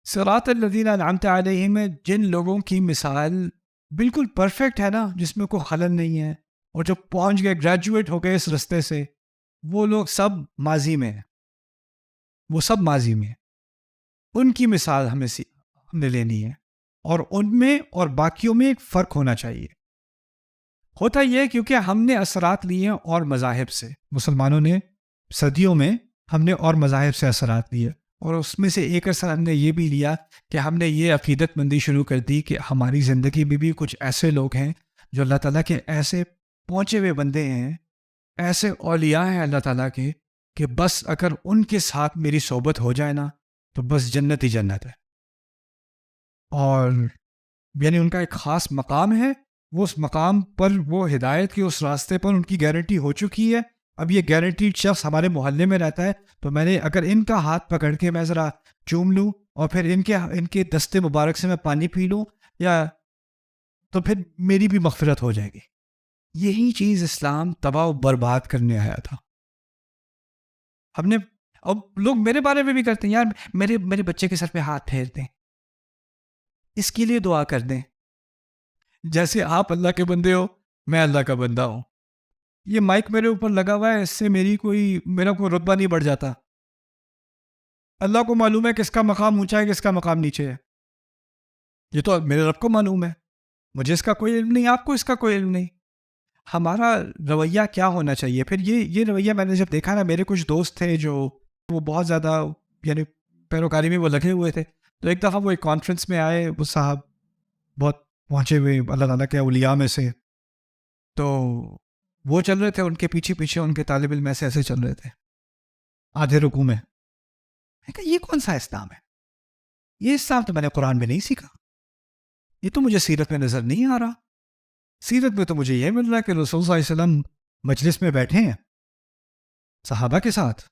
صراط الذین انعمت علیہم میں جن لوگوں کی مثال بالکل پرفیکٹ ہے نا، جس میں کوئی خلل نہیں ہے، اور جو پہنچ گئے، گریجویٹ ہو گئے اس رستے سے، وہ لوگ سب ماضی میں ہیں، وہ سب ماضی میں ہیں۔ ان کی مثال ہم نے لینی ہے، اور ان میں اور باقیوں میں ایک فرق ہونا چاہیے۔ ہوتا یہ کیونکہ ہم نے اثرات لیے اور مذاہب سے، مسلمانوں نے صدیوں میں ہم نے اور مذاہب سے اثرات لیے، اور اس میں سے ایک اثر ہم نے یہ بھی لیا کہ ہم نے یہ عقیدت مندی شروع کر دی کہ ہماری زندگی میں بھی کچھ ایسے لوگ ہیں جو اللہ تعالیٰ کے ایسے پہنچے ہوئے بندے ہیں، ایسے اولیاء ہیں اللہ تعالیٰ کے، کہ بس اگر ان کے ساتھ میری صحبت ہو جائے نا تو بس جنت ہی جنت ہے۔ اور یعنی ان کا ایک خاص مقام ہے، وہ اس مقام پر، وہ ہدایت کے اس راستے پر ان کی گارنٹی ہو چکی ہے۔ اب یہ گارنٹیڈ شخص ہمارے محلے میں رہتا ہے، تو میں نے اگر ان کا ہاتھ پکڑ کے میں ذرا چوم لوں اور پھر ان کے دستے مبارک سے میں پانی پی لوں، یا تو پھر میری بھی مغفرت ہو جائے گی۔ یہی چیز اسلام تباہ و برباد کرنے آیا تھا۔ ہم نے، اب لوگ میرے بارے میں بھی کرتے ہیں، یار میرے بچے کے سر پہ ہاتھ پھیر دیں، اس کے لیے دعا کر دیں، جیسے آپ اللہ کے بندے ہو، میں اللہ کا بندہ ہوں۔ یہ مائک میرے اوپر لگا ہوا ہے، اس سے میرا کوئی رتبہ نہیں بڑھ جاتا۔ اللہ کو معلوم ہے کس کا مقام اونچا ہے، کس کا مقام نیچے ہے۔ یہ تو میرے رب کو معلوم ہے، مجھے اس کا کوئی علم نہیں، آپ کو اس کا کوئی علم نہیں۔ ہمارا رویہ کیا ہونا چاہیے؟ پھر یہ رویہ میں نے جب دیکھا نا، میرے کچھ دوست تھے جو وہ بہت زیادہ یعنی پیروکاری میں وہ لگے ہوئے تھے، تو ایک دفعہ وہ ایک کانفرنس میں آئے، وہ صاحب بہت پہنچے ہوئے اللہ تعالیٰ کے اولیاء میں سے، تو وہ چل رہے تھے، ان کے پیچھے پیچھے ان کے طالب علم ایسے چل رہے تھے آدھے رکوع میں۔ میں کہا یہ کون سا اسلام ہے؟ یہ اسلام تو میں نے قرآن میں نہیں سیکھا، یہ تو مجھے سیرت میں نظر نہیں آ رہا۔ سیرت میں تو مجھے یہ مل رہا ہے کہ رسول صلی اللہ علیہ وسلم مجلس میں بیٹھے ہیں صحابہ کے ساتھ،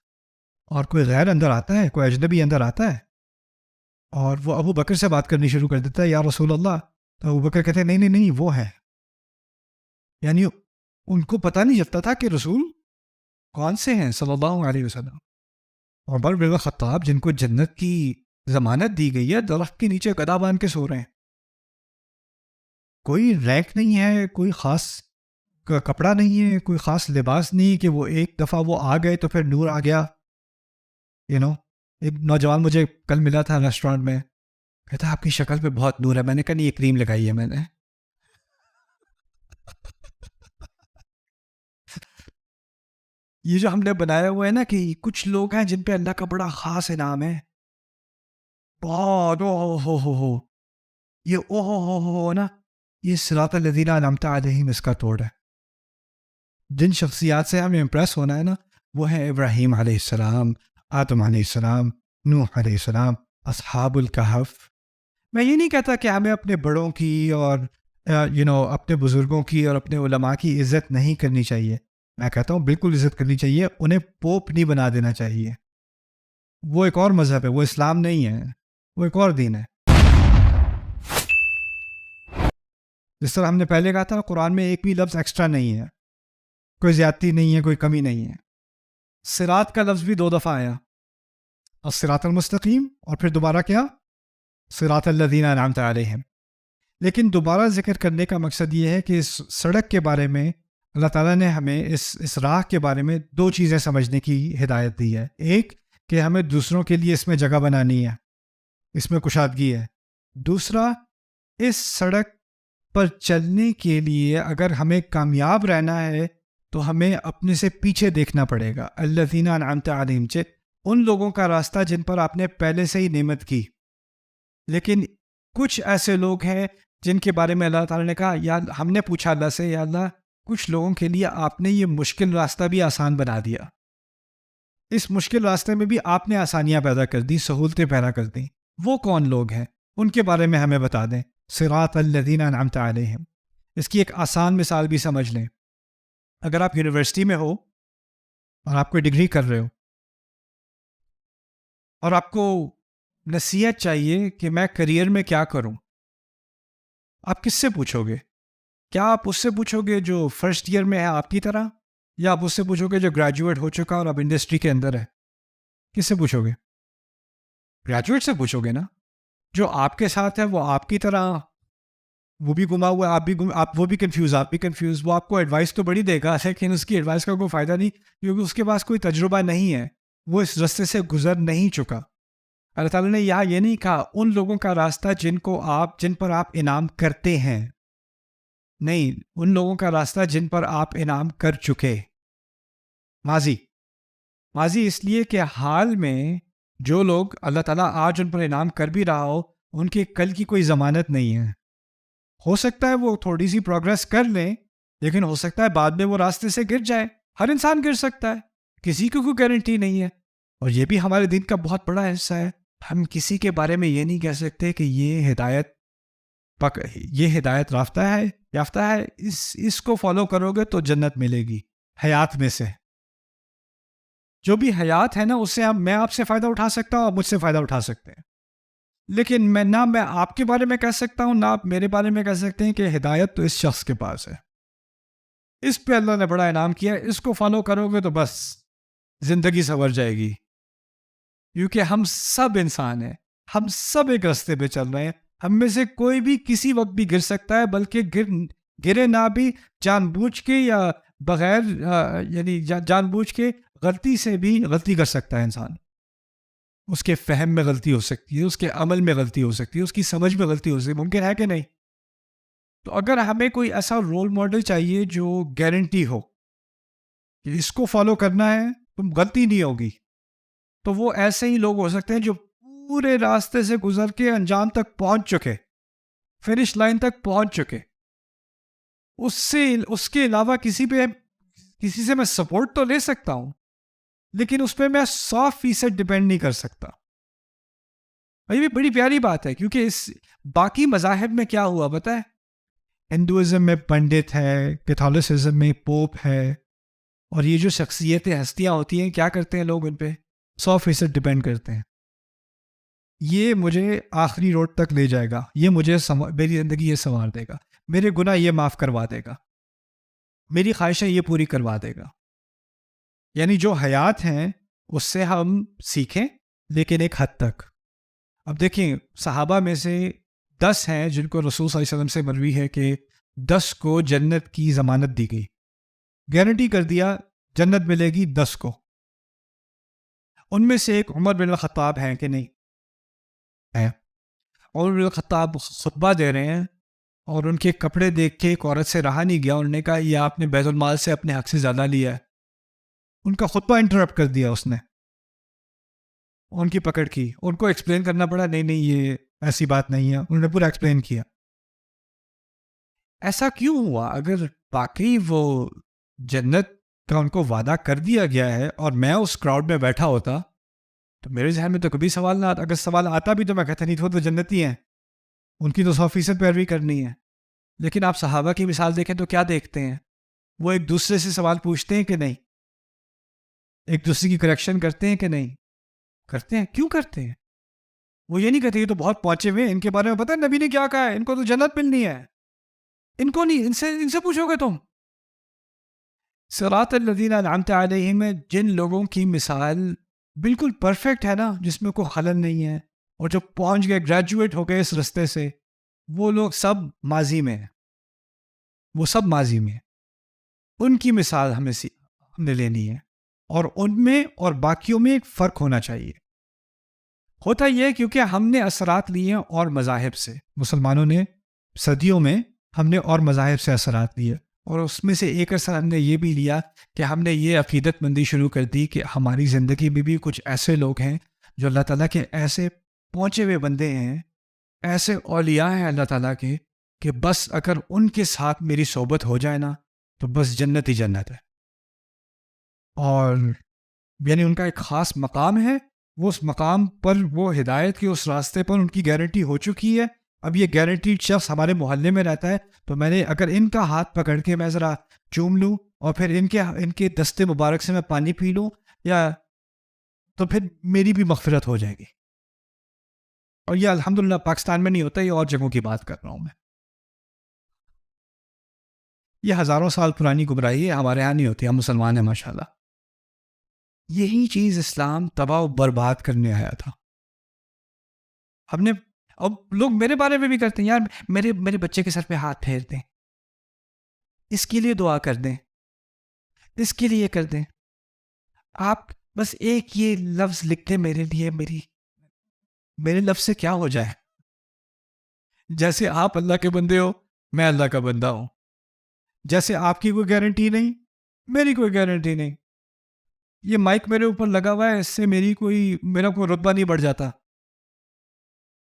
اور کوئی غیر اندر آتا ہے، کوئی اجنبی اندر آتا ہے، اور وہ ابو بکر سے بات کرنی شروع کر دیتا ہے، یا رسول اللہ۔ تو ابو بکر کہتے ہیں نہیں نہیں نہیں، وہ ہے۔ یعنی ان کو پتہ نہیں چلتا تھا کہ رسول کون سے ہیں صلی اللہ علیہ وسلم۔ عمر بن خطاب جن کو جنت کی ضمانت دی گئی ہے، درخت کے نیچے گدا باندھ کے سو رہے ہیں، کوئی رینک نہیں ہے، کوئی خاص کپڑا نہیں ہے، کوئی خاص لباس نہیں کہ وہ ایک دفعہ وہ آ گئے تو پھر نور آ گیا۔ ایک نوجوان مجھے کل ملا تھا ریسٹورینٹ میں، کہتا آپ کی شکل پہ بہت نور ہے۔ میں نے کہا نہیں، یہ کریم لگائی ہے میں نے۔ یہ جو ہم نے بنایا ہوا ہے نا کہ کچھ لوگ ہیں جن پہ اللہ کا بڑا خاص انعام ہے، بہت ہو یہ ہو نا، یہ صراط الذین انعمت علیہم اس کا توڑ ہے۔ جن شخصیات سے ہمیں امپریس ہونا ہے نا، وہ ہیں ابراہیم علیہ السلام، آدم علیہ السلام، نوح علیہ السلام، اصحاب الکہف۔ میں یہ نہیں کہتا کہ ہمیں اپنے بڑوں کی اور اپنے بزرگوں کی اور اپنے علماء کی عزت نہیں کرنی چاہیے، میں کہتا ہوں بالکل عزت کرنی چاہیے، انہیں پوپ نہیں بنا دینا چاہیے۔ وہ ایک اور مذہب ہے، وہ اسلام نہیں ہے، وہ ایک اور دین ہے۔ جس طرح ہم نے پہلے کہا تھا، قرآن میں ایک بھی لفظ ایکسٹرا نہیں ہے، کوئی زیادتی نہیں ہے، کوئی کمی نہیں ہے۔ صراط کا لفظ بھی 2 دفعہ آیا، الصراط المستقیم، اور پھر دوبارہ کیا، صراط الذین انعمت علیہم۔ لیکن دوبارہ ذکر کرنے کا مقصد یہ ہے کہ اس سڑک کے بارے میں اللہ تعالیٰ نے ہمیں اس راہ کے بارے میں 2 چیزیں سمجھنے کی ہدایت دی ہے۔ ایک کہ ہمیں دوسروں کے لیے اس میں جگہ بنانی ہے، اس میں کشادگی ہے۔ دوسرا، اس سڑک پر چلنے کے لیے اگر ہمیں کامیاب رہنا ہے تو ہمیں اپنے سے پیچھے دیکھنا پڑے گا۔ الذین انعمت علیہم، ان لوگوں کا راستہ جن پر آپ نے پہلے سے ہی نعمت کی۔ لیکن کچھ ایسے لوگ ہیں جن کے بارے میں اللہ تعالیٰ نے کہا، یا ہم نے پوچھا اللہ سے، یا اللہ کچھ لوگوں کے لیے آپ نے یہ مشکل راستہ بھی آسان بنا دیا، اس مشکل راستے میں بھی آپ نے آسانیاں پیدا کر دی، سہولتیں پیدا کر دیں۔ وہ کون لوگ ہیں؟ ان کے بارے میں ہمیں بتا دیں۔ صراط الذین انعمت علیہم، اس کی ایک آسان مثال بھی سمجھ لیں۔ اگر آپ یونیورسٹی میں ہو اور آپ کوئی ڈگری کر رہے ہو، اور آپ کو نصیحت چاہیے کہ میں کریئر میں کیا کروں، آپ کس سے پوچھو گے؟ کیا آپ اس سے پوچھو گے جو فرسٹ ایئر میں ہے آپ کی طرح، یا آپ اس سے پوچھو گے جو گریجویٹ ہو چکا اور اب انڈسٹری کے اندر ہے؟ کس سے پوچھو گے؟ گریجویٹ سے پوچھو گے نا۔ جو آپ کے ساتھ ہے وہ آپ کی طرح وہ بھی گما ہوا ہے، آپ وہ بھی کنفیوز، وہ آپ کو ایڈوائس تو بڑی دے گا لیکن اس کی ایڈوائس کا کوئی فائدہ نہیں، کیونکہ اس کے پاس کوئی تجربہ نہیں ہے، وہ اس راستے سے گزر نہیں چکا۔ اللہ تعالیٰ نے یہاں یہ نہیں کہا ان لوگوں کا راستہ جن پر آپ انعام کرتے ہیں، نہیں، ان لوگوں کا راستہ جن پر آپ انعام کر چکے۔ ماضی اس لیے کہ حال میں جو لوگ اللہ تعالیٰ آج ان پر انعام کر بھی رہا ہو، ان کے کل کی کوئی ضمانت نہیں ہے۔ ہو سکتا ہے وہ تھوڑی سی پروگرس کر لیں، لیکن ہو سکتا ہے بعد میں وہ راستے سے گر جائے۔ ہر انسان گر سکتا ہے، کسی کو کوئی گارنٹی نہیں ہے، اور یہ بھی ہمارے دین کا بہت بڑا حصہ ہے۔ ہم کسی کے بارے میں یہ نہیں کہہ سکتے کہ یہ ہدایت یافتہ ہے، اس کو فالو کرو گے تو جنت ملے گی۔ حیات میں سے جو بھی حیات ہے نا، اس سے میں آپ سے فائدہ اٹھا سکتا ہوں، آپ مجھ سے فائدہ اٹھا سکتے ہیں، لیکن میں آپ کے بارے میں کہہ سکتا ہوں، نہ آپ میرے بارے میں کہہ سکتے ہیں کہ ہدایت تو اس شخص کے پاس ہے، اس پہ اللہ نے بڑا انعام کیا ہے، اس کو فالو کرو گے تو بس زندگی سنور جائے گی۔ کیونکہ ہم سب انسان ہیں، ہم سب ایک راستے پہ چل رہے ہیں، ہم میں سے کوئی بھی کسی وقت بھی گر سکتا ہے، بلکہ گرے نہ بھی جان بوجھ کے یا بغیر یعنی جان بوجھ کے غلطی سے بھی غلطی کر سکتا ہے انسان۔ اس کے فہم میں غلطی ہو سکتی ہے، اس کے عمل میں غلطی ہو سکتی ہے، اس کی سمجھ میں غلطی ہو سکتی ہے، ممکن ہے کہ نہیں؟ تو اگر ہمیں کوئی ایسا رول ماڈل چاہیے جو گارنٹی ہو کہ اس کو فالو کرنا ہے تو غلطی نہیں ہوگی، تو وہ ایسے ہی لوگ ہو سکتے ہیں جو پورے راستے سے گزر کے انجام تک پہنچ چکے، فنش لائن تک پہنچ چکے۔ اس کے علاوہ کسی سے میں سپورٹ تو لے سکتا ہوں، لیکن اس پہ میں 100% ڈیپینڈ نہیں کر سکتا۔ یہ بھی بڑی پیاری بات ہے، کیونکہ اس باقی مذاہب میں کیا ہوا بتائے؟ ہندوازم میں پنڈت ہے، کیتھولسزم میں پوپ ہے، اور یہ جو شخصیتیں ہستیاں ہوتی ہیں کیا کرتے ہیں لوگ ان پہ 100% ڈیپینڈ کرتے ہیں۔ یہ مجھے آخری روڈ تک لے جائے گا، یہ میری زندگی یہ سنوار دے گا، میرے گناہ یہ معاف کروا دے گا، میری خواہشیں یہ پوری کروا دے گا۔ یعنی جو حیات ہیں اس سے ہم سیکھیں، لیکن ایک حد تک۔ اب دیکھیں، صحابہ میں سے 10 ہیں جن کو رسول صلی اللہ علیہ وسلم سے مروی ہے کہ 10 کو جنت کی ضمانت دی گئی، گارنٹی کر دیا جنت ملے گی 10 کو۔ ان میں سے ایک عمر بن الخطاب ہیں کہ نہیں ہے؟ عمر بن الخطاب خطبہ دے رہے ہیں اور ان کے کپڑے دیکھ کے ایک عورت سے رہا نہیں گیا، انہوں نے کہا یہ آپ نے بیت المال سے اپنے حق سے زیادہ لیا ہے۔ ان کا خطبہ انٹرپٹ کر دیا اس نے، ان کی پکڑ کی، ان کو ایکسپلین کرنا پڑا، نہیں یہ ایسی بات نہیں ہے، انہوں نے پورا ایکسپلین کیا۔ ایسا کیوں ہوا؟ اگر باقی وہ جنت کا ان کو وعدہ کر دیا گیا ہے اور میں اس کراؤڈ میں بیٹھا ہوتا تو میرے ذہن میں تو کبھی سوال نہ آتا۔ اگر سوال آتا بھی تو میں کہتا نہیں، تو جنتی ہیں، ان کی تو 100% پیروی کرنی ہے۔ لیکن آپ صحابہ کی مثال دیکھیں تو کیا دیکھتے ہیں؟ وہ ایک دوسرے سے سوال پوچھتے ہیں کہ نہیں؟ ایک دوسرے کی کریکشن کرتے ہیں کہ نہیں؟ کرتے ہیں۔ کیوں کرتے ہیں؟ وہ یہ نہیں کہتے یہ تو بہت پہنچے ہوئے ہیں، ان کے بارے میں پتہ ہے نبی نے کیا کہا ہے، ان کو تو جنت ملنی ہے، ان کو نہیں، ان سے پوچھو گے تم۔ صراط الذین انعمت علیہم میں جن لوگوں کی مثال بالکل پرفیکٹ ہے نا، جس میں کوئی خلل نہیں ہے، اور جو پہنچ گئے، گریجویٹ ہو گئے اس رستے سے، وہ لوگ سب ماضی میں ہیں، وہ سب ماضی میں ہیں۔ ان کی مثال ہم نے لینی ہے، اور ان میں اور باقیوں میں ایک فرق ہونا چاہیے۔ ہوتا یہ کیونکہ ہم نے اثرات لیے ہیں اور مذاہب سے، مسلمانوں نے صدیوں میں ہم نے اور مذاہب سے اثرات لیے، اور اس میں سے ایک اثر ہم نے یہ بھی لیا کہ ہم نے یہ عقیدت مندی شروع کر دی کہ ہماری زندگی میں بھی کچھ ایسے لوگ ہیں جو اللہ تعالیٰ کے ایسے پہنچے ہوئے بندے ہیں، ایسے اولیاء ہیں اللہ تعالیٰ کے، کہ بس اگر ان کے ساتھ میری صحبت ہو جائے نا تو بس جنت ہی جنت ہے۔ اور یعنی ان کا ایک خاص مقام ہے، وہ اس مقام پر، وہ ہدایت کے اس راستے پر ان کی گارنٹی ہو چکی ہے۔ اب یہ گارنٹیڈ شخص ہمارے محلے میں رہتا ہے، تو میں نے اگر ان کا ہاتھ پکڑ کے میں ذرا چوم لوں اور پھر ان کے دستے مبارک سے میں پانی پی لوں، یا تو پھر میری بھی مغفرت ہو جائے گی۔ اور یہ الحمدللہ پاکستان میں نہیں ہوتا، یہ اور جگہوں کی بات کر رہا ہوں میں۔ یہ ہزاروں سال پرانی گمراہی ہے، ہمارے ہاں نہیں ہوتی، ہم مسلمان ہیں ماشاءاللہ۔ یہی چیز اسلام تباہ و برباد کرنے آیا تھا۔ اور لوگ میرے بارے میں بھی کرتے ہیں، یار میرے بچے کے سر پہ ہاتھ پھیر دیں، اس کے لیے دعا کر دیں، اس کے لیے کر دیں، آپ بس ایک یہ لفظ لکھ دیں میرے لیے، میرے لفظ سے کیا ہو جائے. جیسے آپ اللہ کے بندے ہو، میں اللہ کا بندہ ہوں. جیسے آپ کی کوئی گارنٹی نہیں، میری کوئی گارنٹی نہیں. یہ مائک میرے اوپر لگا ہوا ہے، اس سے میرا کوئی رتبہ نہیں بڑھ جاتا.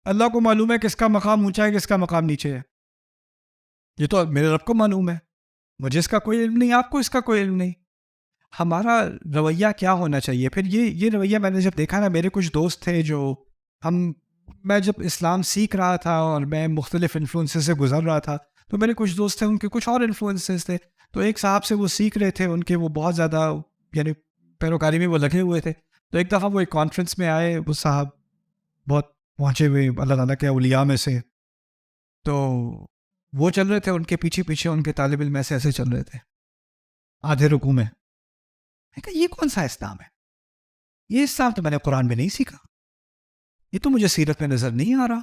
اللہ کو معلوم ہے کس کا مقام اونچا ہے، کس کا مقام نیچے ہے. یہ تو میرے رب کو معلوم ہے، مجھے اس کا کوئی علم نہیں، آپ کو اس کا کوئی علم نہیں. ہمارا رویہ کیا ہونا چاہیے پھر؟ یہ رویہ میں نے جب دیکھا نا، میرے کچھ دوست تھے جو میں جب اسلام سیکھ رہا تھا اور میں مختلف انفلوئنسز سے گزر رہا تھا، تو میرے کچھ دوست تھے، ان کے کچھ اور انفلوئنسز تھے. تو ایک صاحب سے وہ سیکھ رہے تھے، ان کے وہ بہت زیادہ یعنی پیروکاری میں وہ لگے ہوئے تھے. تو ایک دفعہ وہ ایک کانفرنس میں آئے، وہ صاحب بہت پہنچے ہوئے اللہ تعالیٰ کے اولیاء میں سے. تو وہ چل رہے تھے، ان کے پیچھے پیچھے ان کے طالب علم ایسے چل رہے تھے آدھے رکوع میں. میں کہا یہ کون سا اسلام ہے؟ یہ اسلام تو میں نے قرآن میں نہیں سیکھا، یہ تو مجھے سیرت میں نظر نہیں آ رہا.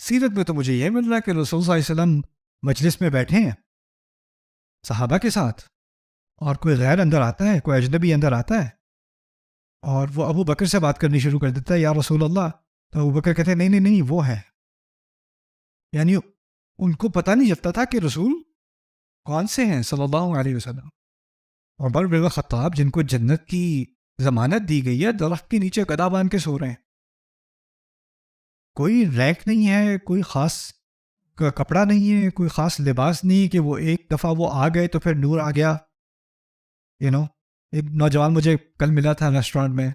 سیرت میں تو مجھے یہ مل رہا ہے کہ رسول صلی اللہ علیہ وسلم مجلس میں بیٹھے ہیں صحابہ کے ساتھ، اور کوئی غیر اندر آتا ہے، کوئی اجنبی اندر آتا ہے، اور وہ ابو بکر سے بات کرنی شروع کر دیتا ہے، یا رسول اللہ. تو ابو بکر کہتے ہیں نہیں وہ ہے. یعنی ان کو پتہ نہیں چلتا تھا کہ رسول کون سے ہیں صلی اللہ علیہ وسلم. عمر بن خطاب جن کو جنت کی ضمانت دی گئی ہے، درخت کے نیچے گدا باندھ کے سو رہے ہیں. کوئی رینک نہیں ہے، کوئی خاص کپڑا نہیں ہے، کوئی خاص لباس نہیں کہ وہ ایک دفعہ وہ آ گئے تو پھر نور آ گیا. ایک نوجوان مجھے کل ملا تھا ریسٹورینٹ میں،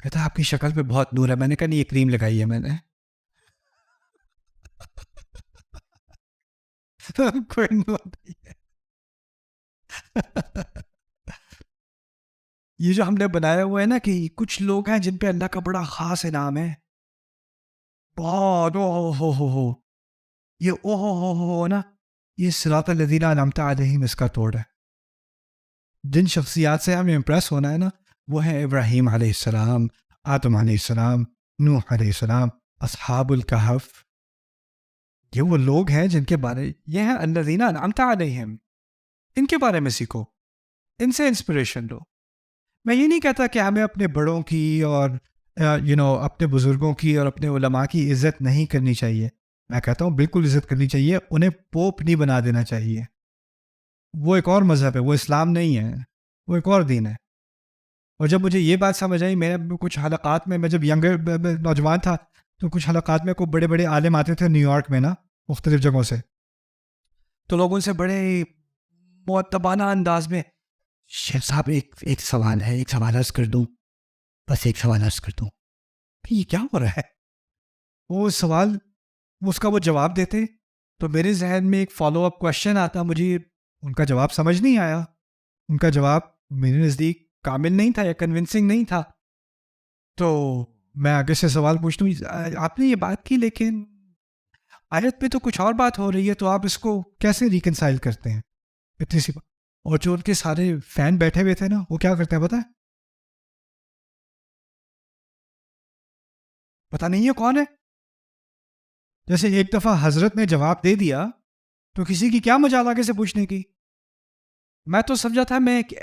کہتا آپ کی شکل پہ بہت نور ہے. میں نے کہا نہیں، یہ کریم لگائی ہے میں نے. کوئی نور نہیں ہے. یہ جو ہم نے بنایا ہوا ہے نا کہ کچھ لوگ ہیں جن پہ اللہ کا بڑا خاص انعام ہے، بہت ہو یہ ہو نا، یہ صراط الذین انعمت علیہم اس کا توڑ ہے. جن شخصیات سے ہمیں امپریس ہونا ہے نا، وہ ہیں ابراہیم علیہ السلام، آدم علیہ السلام، نوح علیہ السلام، اصحاب الکہف. یہ وہ لوگ ہیں جن کے بارے، یہ ہیں الذین انعمت علیہم. ان کے بارے میں سیکھو، ان سے انسپریشن لو. میں یہ نہیں کہتا کہ ہمیں اپنے بڑوں کی اور اپنے بزرگوں کی اور اپنے علماء کی عزت نہیں کرنی چاہیے. میں کہتا ہوں بالکل عزت کرنی چاہیے. انہیں پوپ نہیں بنا دینا چاہیے. وہ ایک اور مذہب ہے، وہ اسلام نہیں ہے، وہ ایک اور دین ہے. اور جب مجھے یہ بات سمجھ آئی، میرے کچھ حلقات میں جب نوجوان تھا، تو کچھ حلقات میں کوئی بڑے بڑے عالم آتے تھے نیو یارک میں نا، مختلف جگہوں سے. تو لوگوں سے بڑے معتبانہ انداز میں، شیخ صاحب ایک سوال ہے، ایک سوال عرض کر دوں، بس ایک سوال عرض کر دوں. یہ کیا ہو رہا ہے؟ وہ سوال، اس کا وہ جواب دیتے تو میرے ذہن میں ایک فالو اپ کوشچن آتا. مجھے ان کا جواب سمجھ نہیں آیا، ان کا جواب میرے نزدیک کامل نہیں تھا یا کنونسنگ نہیں تھا. تو میں آگے سے سوال پوچھتا ہوں، آپ نے یہ بات کی لیکن آیت میں تو کچھ اور بات ہو رہی ہے، تو آپ اس کو کیسے ریکنسائل کرتے ہیں؟ اتنی سی بات. اور جو ان کے سارے فین بیٹھے ہوئے تھے نا، وہ کیا کرتے ہیں پتہ نہیں ہے کون ہے. جیسے ایک دفعہ حضرت نے جواب دے دیا تو کسی کی کیا مجال آگے سے پوچھنے کی. میں تو سمجھا تھا میں ایک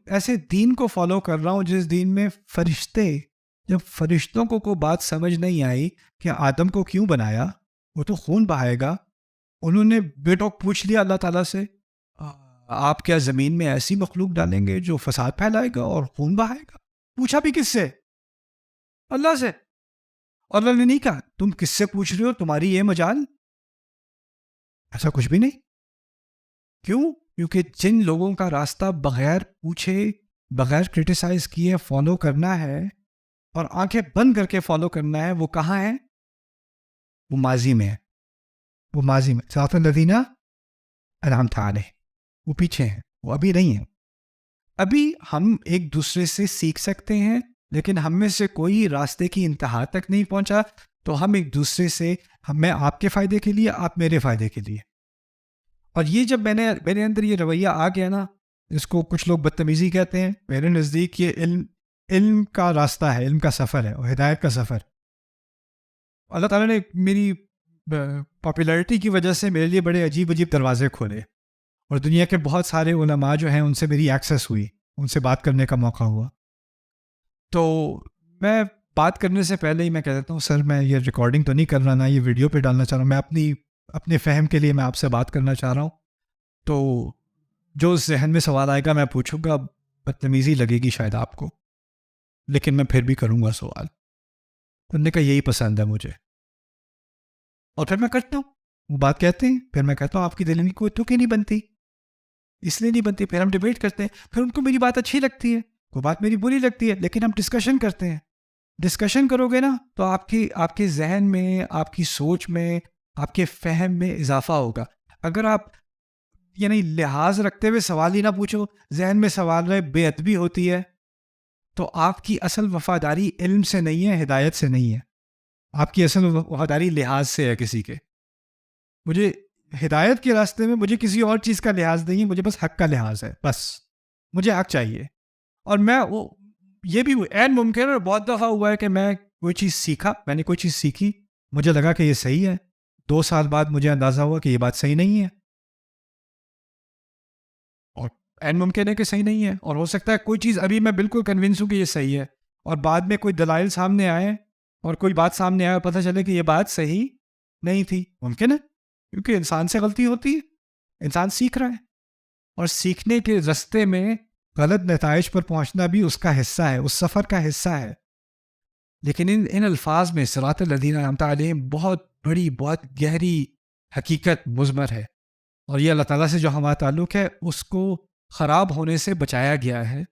ایسے دین کو فالو کر رہا ہوں جس دین میں جب فرشتوں کو کوئی بات سمجھ نہیں آئی کہ آدم کو کیوں بنایا، وہ تو خون بہائے گا. انہوں نے بیٹوں پوچھ لیا اللہ تعالیٰ سے، آپ کیا زمین میں ایسی مخلوق ڈالیں گے جو فساد پھیلائے گا اور خون بہائے گا؟ پوچھا بھی کس سے؟ اللہ سے. اور اللہ نے نہیں کہا تم کس سے پوچھ رہے ہو، تمہاری یہ مجال. ایسا کچھ بھی نہیں. کیوں؟ کیونکہ جن لوگوں کا راستہ بغیر پوچھے، بغیر کرٹیسائز کیے فالو کرنا ہے اور آنکھیں بند کر کے فالو کرنا ہے، وہ کہاں ہے؟ وہ ماضی میں ہے. وہ ماضی میں صراط الذین انعمت علیہم، وہ پیچھے ہیں، وہ ابھی نہیں ہیں. ابھی ہم ایک دوسرے سے سیکھ سکتے ہیں، لیکن ہم میں سے کوئی راستے کی انتہا تک نہیں پہنچا. تو ہم ایک دوسرے سے، میں آپ کے فائدے کے لیے، آپ میرے فائدے کے لیے. اور یہ جب میرے اندر یہ رویہ آ گیا نا، اس کو کچھ لوگ بدتمیزی کہتے ہیں، میرے نزدیک یہ علم کا راستہ ہے، علم کا سفر ہے اور ہدایت کا سفر. اللہ تعالیٰ نے میری پاپولیرٹی کی وجہ سے میرے لیے بڑے عجیب عجیب دروازے کھولے، اور دنیا کے بہت سارے علماء جو ہیں ان سے میری ایکسیس ہوئی، ان سے بات کرنے کا موقع ہوا. تو میں بات کرنے سے پہلے ہی میں کہہ دیتا ہوں سر میں یہ ریکارڈنگ تو نہیں کر رہا، نہ یہ ویڈیو پہ ڈالنا چاہ رہا ہوں، میں اپنے فہم کے لیے میں آپ سے بات کرنا چاہ رہا ہوں. تو جو ذہن میں سوال آئے گا میں پوچھوں گا، بدتمیزی لگے گی شاید آپ کو، لیکن میں پھر بھی کروں گا سوال. کرنے کا یہی پسند ہے مجھے، اور پھر میں کرتا ہوں. وہ بات کہتے ہیں، پھر میں کہتا ہوں آپ کی دل میں کوئی تو نہیں بنتی، اس لیے نہیں بنتی. پھر ہم ڈیبیٹ کرتے ہیں، پھر ان کو میری بات اچھی لگتی ہے، کوئی بات میری بری لگتی ہے، لیکن ہم ڈسکشن کرتے ہیں. ڈسکشن کرو گے نا تو آپ کے ذہن میں، آپ کی سوچ میں، آپ کے فہم میں اضافہ ہوگا. اگر آپ یعنی لحاظ رکھتے ہوئے سوال ہی نہ پوچھو، ذہن میں سوال رہے، بے ادبی ہوتی ہے، تو آپ کی اصل وفاداری علم سے نہیں ہے، ہدایت سے نہیں ہے. آپ کی اصل وفاداری لحاظ سے ہے کسی کے. مجھے ہدایت کے راستے میں مجھے کسی اور چیز کا لحاظ نہیں ہے، مجھے بس حق کا لحاظ ہے. بس مجھے حق چاہیے. اور میں یہ بھی عین ممکن ہے، بہت دفعہ ہوا ہے کہ میں کوئی چیز سیکھا، میں نے کوئی چیز سیکھی، مجھے لگا کہ یہ صحیح ہے، 2 سال بعد مجھے اندازہ ہوا کہ یہ بات صحیح نہیں ہے. اور عین ممکن ہے کہ صحیح نہیں ہے، اور ہو سکتا ہے کوئی چیز ابھی میں بالکل کنونس ہوں کہ یہ صحیح ہے، اور بعد میں کوئی دلائل سامنے آئے اور کوئی بات سامنے آئے اور پتہ چلے کہ یہ بات صحیح نہیں تھی. ممکن ہے، کیونکہ انسان سے غلطی ہوتی ہے، انسان سیکھ رہا ہے، اور سیکھنے کے رستے میں غلط نتائج پر پہنچنا بھی اس کا حصہ ہے، اس سفر کا حصہ ہے. لیکن ان الفاظ میں صراط الذین انعمت علیہم بہت بڑی، بہت گہری حقیقت مضمر ہے، اور یہ اللہ تعالیٰ سے جو ہمارا تعلق ہے اس کو خراب ہونے سے بچایا گیا ہے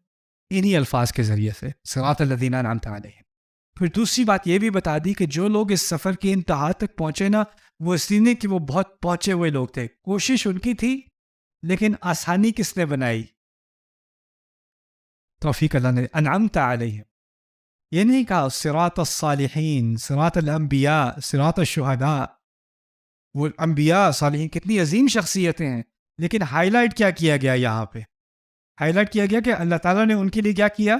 انہی الفاظ کے ذریعے سے، صراط الذین انعمت علیہم. پھر دوسری بات یہ بھی بتا دی کہ جو لوگ اس سفر کی انتہا تک پہنچے نا، وہ اس لیے نہیں کہ وہ بہت پہنچے ہوئے لوگ تھے، کوشش ان کی تھی، لیکن آسانی کس نے بنائی؟ توفیق اللہ نے. انعمت علیہم یہ نہیں کہا صراط الصالحین، صراط الانبیاء، صراط الشہداء. وہ انبیاء صالحین کتنی عظیم شخصیتیں ہیں، لیکن ہائی لائٹ کیا کیا گیا یہاں پہ؟ ہائی لائٹ کیا گیا کہ اللہ تعالیٰ نے ان کے لیے کیا کیا؟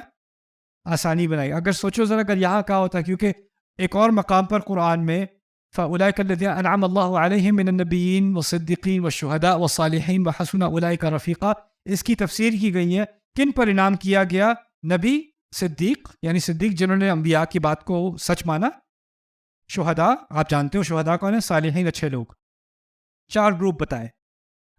آسانی بنائی. اگر سوچو ذرا، اگر یہاں کہا ہوتا، کیونکہ ایک اور مقام پر قرآن میں فَأُولَئِكَ الَّذِينَ أَنْعَمَ اللَّهُ عَلَيْهِم مِّنَ النَّبِيِّينَ وَالصِّدِّيقِينَ وَالشُّهَدَاءِ وَالصَّالِحِينَ وَحَسُنَ أُولَئِكَ رَفِيقًا، اس کی تفسیر کی گئی ہے کن پر انعام کیا گیا؟ نبی، صدیق یعنی صدیق جنہوں نے انبیاء کی بات کو سچ مانا، شہداء آپ جانتے ہو شہداء کون ہیں، صالحین اچھے لوگ. 4 گروپ بتائے.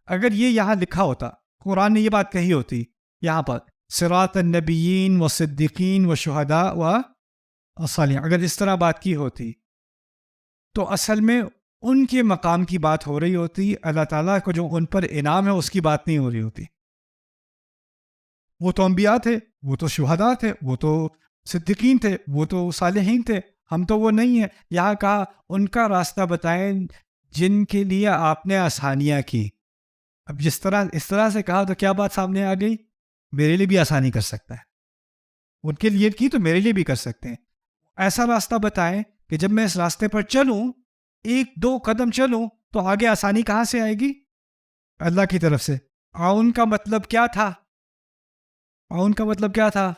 اگر یہ یہاں لکھا ہوتا، قرآن نے یہ بات کہی ہوتی یہاں پر صراط النبیین والصدیقین والشہداء والصالحین، اگر اس طرح بات کی ہوتی تو اصل میں ان کے مقام کی بات ہو رہی ہوتی، اللہ تعالیٰ کو جو ان پر انعام ہے اس کی بات نہیں ہو رہی ہوتی. وہ تو انبیاء تھے، وہ تو شہداء تھے، وہ تو صدیقین تھے، وہ تو صالحین تھے، ہم تو وہ نہیں ہیں. یہاں کہا ان کا راستہ بتائیں جن کے لیے آپ نے آسانیاں کی. اب اس طرح سے کہا تو کیا بات سامنے آ گئی؟ میرے لیے بھی آسانی کر سکتا ہے، ان کے لیے کی تو میرے لیے بھی کر سکتے ہیں. ایسا راستہ بتائیں کہ جب میں اس راستے پر چلوں، 1-2 قدم چلوں، تو آگے آسانی کہاں سے آئے گی؟ اللہ کی طرف سے. عون کا مطلب کیا تھا؟ عون کا مطلب کیا تھا؟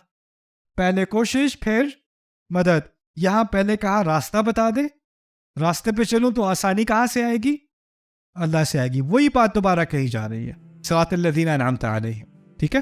پہلے کوشش پھر مدد. یہاں پہلے کہا راستہ بتا دے، راستے پہ چلوں تو آسانی کہاں سے آئے گی؟ اللہ سے آئے گی. وہی بات دوبارہ کہی جا رہی ہے، صراط الذین انعمت علیہم. ٹھیک ہے.